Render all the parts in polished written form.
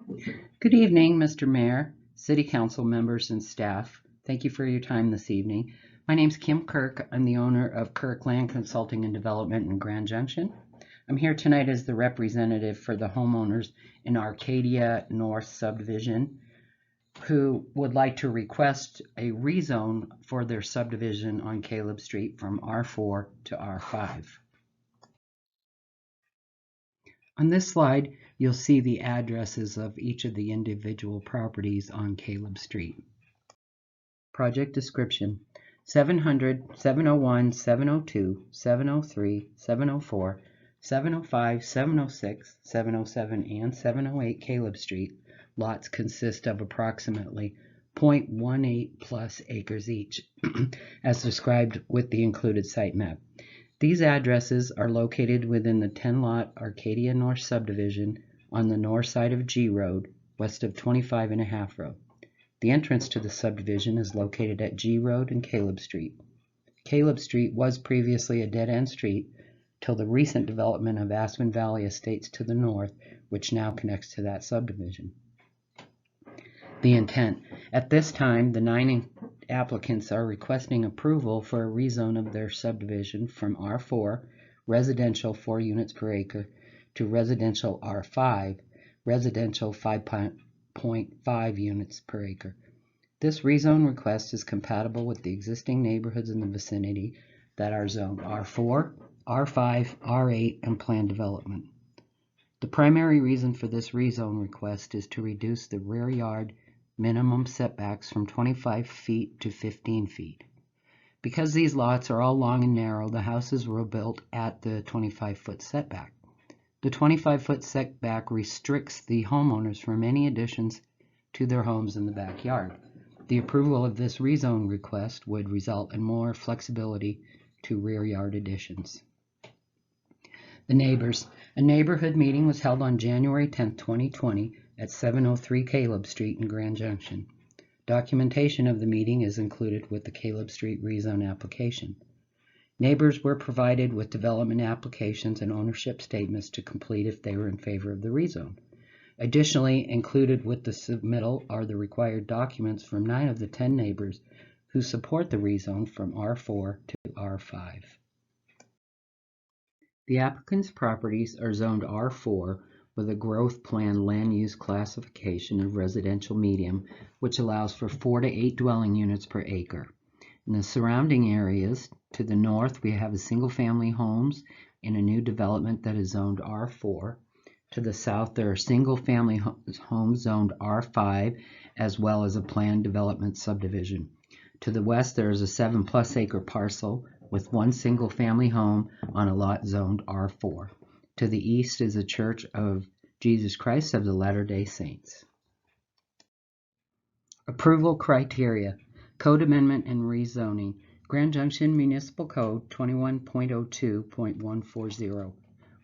Good evening, Mr. Mayor, City Council members, and staff. Thank you for your time this evening. My name's Kim Kirk. I'm the owner of Kirk Land Consulting and Development in Grand Junction. I'm here tonight as the representative for the homeowners in Arcadia North subdivision who would like to request a rezone for their subdivision on Caleb Street from R4 to R5. On this slide, you'll see the addresses of each of the individual properties on Caleb Street. Project description: 700, 701, 702, 703, 704, 705, 706, 707, and 708 Caleb Street. Lots consist of approximately 0.18 plus acres each, as described with the included site map. These addresses are located within the 10-lot Arcadia North subdivision on the north side of G Road, west of 25½ Road. The entrance to the subdivision is located at G Road and Caleb Street. Caleb Street was previously a dead-end street till the recent development of Aspen Valley Estates to the north, which now connects to that subdivision. The intent: at this time, the 9 applicants are requesting approval for a rezone of their subdivision from R4, residential 4 units per acre, to residential R5, residential 5.5 units per acre. This rezone request is compatible with the existing neighborhoods in the vicinity that are zoned R4, R5, R8, and planned development. The primary reason for this rezone request is to reduce the rear yard minimum setbacks from 25 feet to 15 feet. Because these lots are all long and narrow, the houses were built at the 25-foot setback. The 25-foot setback restricts the homeowners from any additions to their homes in the backyard. The approval of this rezone request would result in more flexibility to rear yard additions. The neighbors. A neighborhood meeting was held on January 10, 2020 at 703 Caleb Street in Grand Junction. Documentation of the meeting is included with the Caleb Street rezone application. Neighbors were provided with development applications and ownership statements to complete if they were in favor of the rezone. Additionally, included with the submittal are the required documents from 9 of the 10 neighbors who support the rezone from R4 to R5. The applicant's properties are zoned R4 with a growth plan land use classification of residential medium, which allows for 4 to 8 dwelling units per acre. In the surrounding areas, to the north, we have single-family homes in a new development that is zoned R4. To the south, there are single-family homes zoned R5, as well as a planned development subdivision. To the west, there is a 7+ acre parcel with 1 single-family home on a lot zoned R4. To the east is the Church of Jesus Christ of the Latter-day Saints. Approval criteria: Code amendment and rezoning. Grand Junction Municipal Code 21.02.140.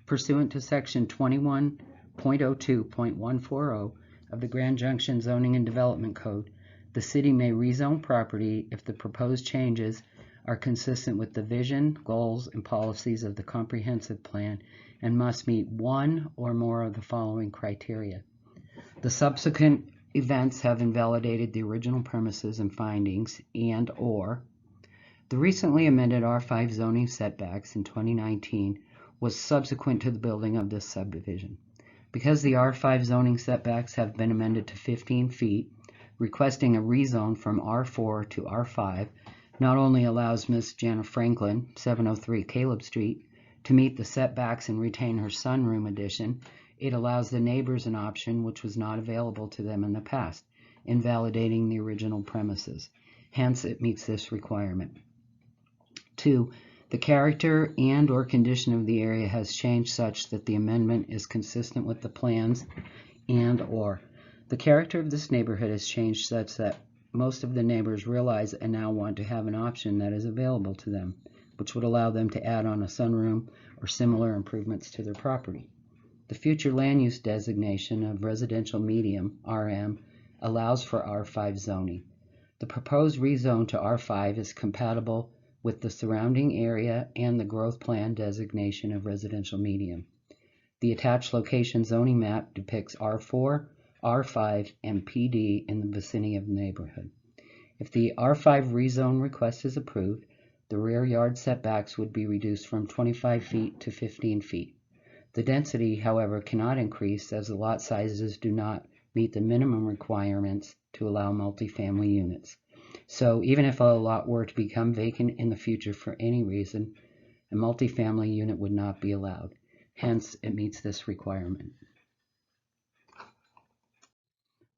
Pursuant to Section 21.02.140 of the Grand Junction Zoning and Development Code, the city may rezone property if the proposed changes are consistent with the vision, goals, and policies of the comprehensive plan and must meet 1 or more of the following criteria. The subsequent events have invalidated the original premises and findings, and/or the recently amended R5 zoning setbacks in 2019 was subsequent to the building of this subdivision. Because the R5 zoning setbacks have been amended to 15 feet, requesting a rezone from R4 to R5 not only allows Ms. Jana Franklin, 703 Caleb Street, to meet the setbacks and retain her sunroom addition, it allows the neighbors an option which was not available to them in the past, invalidating the original premises. Hence, it meets this requirement. 2. The character and/or condition of the area has changed such that the amendment is consistent with the plans, and/or the character of this neighborhood has changed such that most of the neighbors realize and now want to have an option that is available to them, which would allow them to add on a sunroom or similar improvements to their property. The future land use designation of residential medium, RM, allows for R5 zoning. The proposed rezone to R5 is compatible with the surrounding area and the growth plan designation of residential medium. The attached location zoning map depicts R4, R5, and PD in the vicinity of the neighborhood. If the R5 rezone request is approved, the rear yard setbacks would be reduced from 25 feet to 15 feet. The density, however, cannot increase as the lot sizes do not meet the minimum requirements to allow multifamily units. So even if a lot were to become vacant in the future for any reason, a multifamily unit would not be allowed. Hence, it meets this requirement.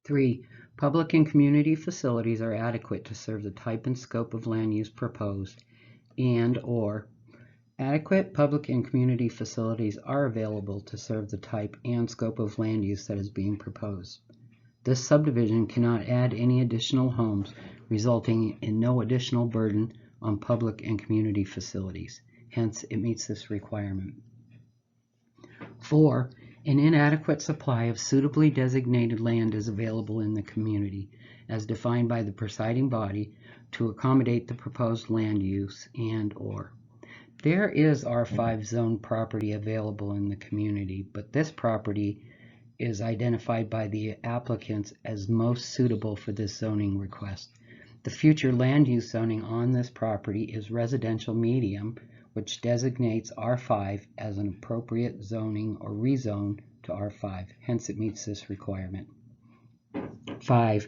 3. Public and community facilities are adequate to serve the type and scope of land use proposed, and/or adequate public and community facilities are available to serve the type and scope of land use that is being proposed. This subdivision cannot add any additional homes, resulting in no additional burden on public and community facilities. Hence, it meets this requirement. 4. An inadequate supply of suitably designated land is available in the community, as defined by the presiding body, to accommodate the proposed land use and/or. There is R5 zone property available in the community, but this property is identified by the applicants as most suitable for this zoning request. The future land use zoning on this property is residential medium, which designates R5 as an appropriate zoning or rezone to R5. Hence, it meets this requirement. 5.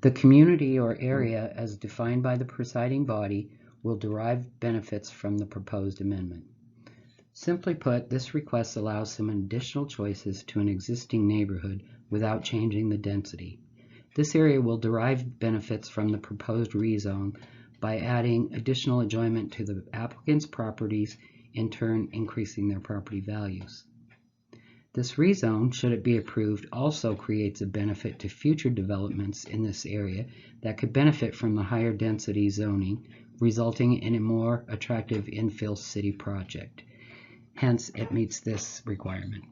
The community or area as defined by the presiding body will derive benefits from the proposed amendment. Simply put, this request allows some additional choices to an existing neighborhood without changing the density. This area will derive benefits from the proposed rezone by adding additional enjoyment to the applicant's properties, in turn increasing their property values. This rezone, should it be approved, also creates a benefit to future developments in this area that could benefit from the higher density zoning, resulting in a more attractive infill city project. Hence, it meets this requirement.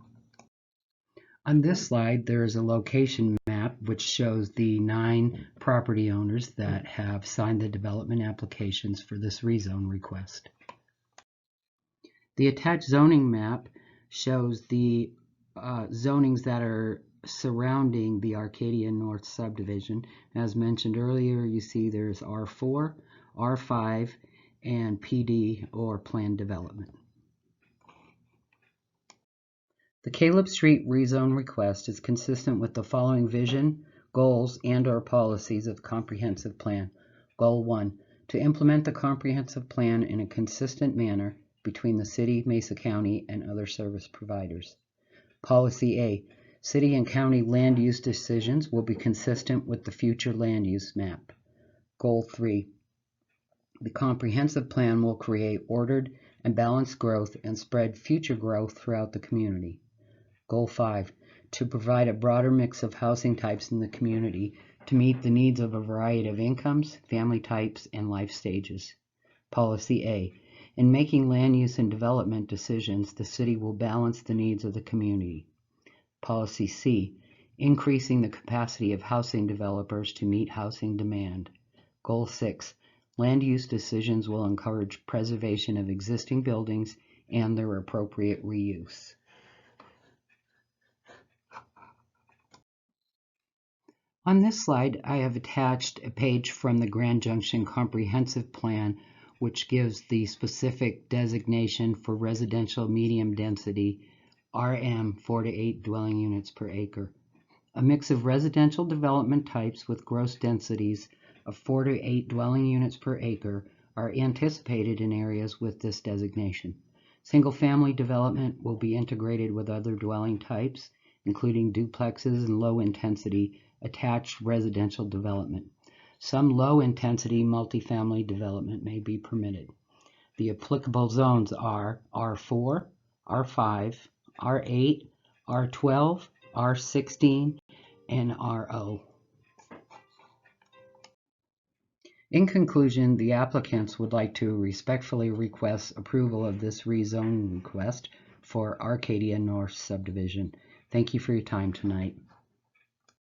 On this slide, there is a location map which shows the 9 property owners that have signed the development applications for this rezone request. The attached zoning map shows the zonings that are surrounding the Arcadia North subdivision. As mentioned earlier, you see there's R4, R5, and PD, or planned development. The Caleb Street rezone request is consistent with the following vision, goals, and/or policies of the comprehensive plan. Goal 1, to implement the comprehensive plan in a consistent manner between the city, Mesa County, and other service providers. Policy A, city and county land use decisions will be consistent with the future land use map. Goal 3, the comprehensive plan will create ordered and balanced growth and spread future growth throughout the community. Goal 5, to provide a broader mix of housing types in the community to meet the needs of a variety of incomes, family types, and life stages. Policy A, in making land use and development decisions, the city will balance the needs of the community. Policy C, increasing the capacity of housing developers to meet housing demand. Goal 6, land use decisions will encourage preservation of existing buildings and their appropriate reuse. On this slide, I have attached a page from the Grand Junction Comprehensive Plan, which gives the specific designation for residential medium density, RM, 4 to 8 dwelling units per acre. A mix of residential development types with gross densities of 4 to 8 dwelling units per acre are anticipated in areas with this designation. Single-family development will be integrated with other dwelling types, including duplexes and low-intensity attached residential development. Some low-intensity multifamily development may be permitted. The applicable zones are R4, R5, R8, R12, R16, and RO. In conclusion, the applicants would like to respectfully request approval of this rezone request for Arcadia North subdivision. Thank you for your time tonight.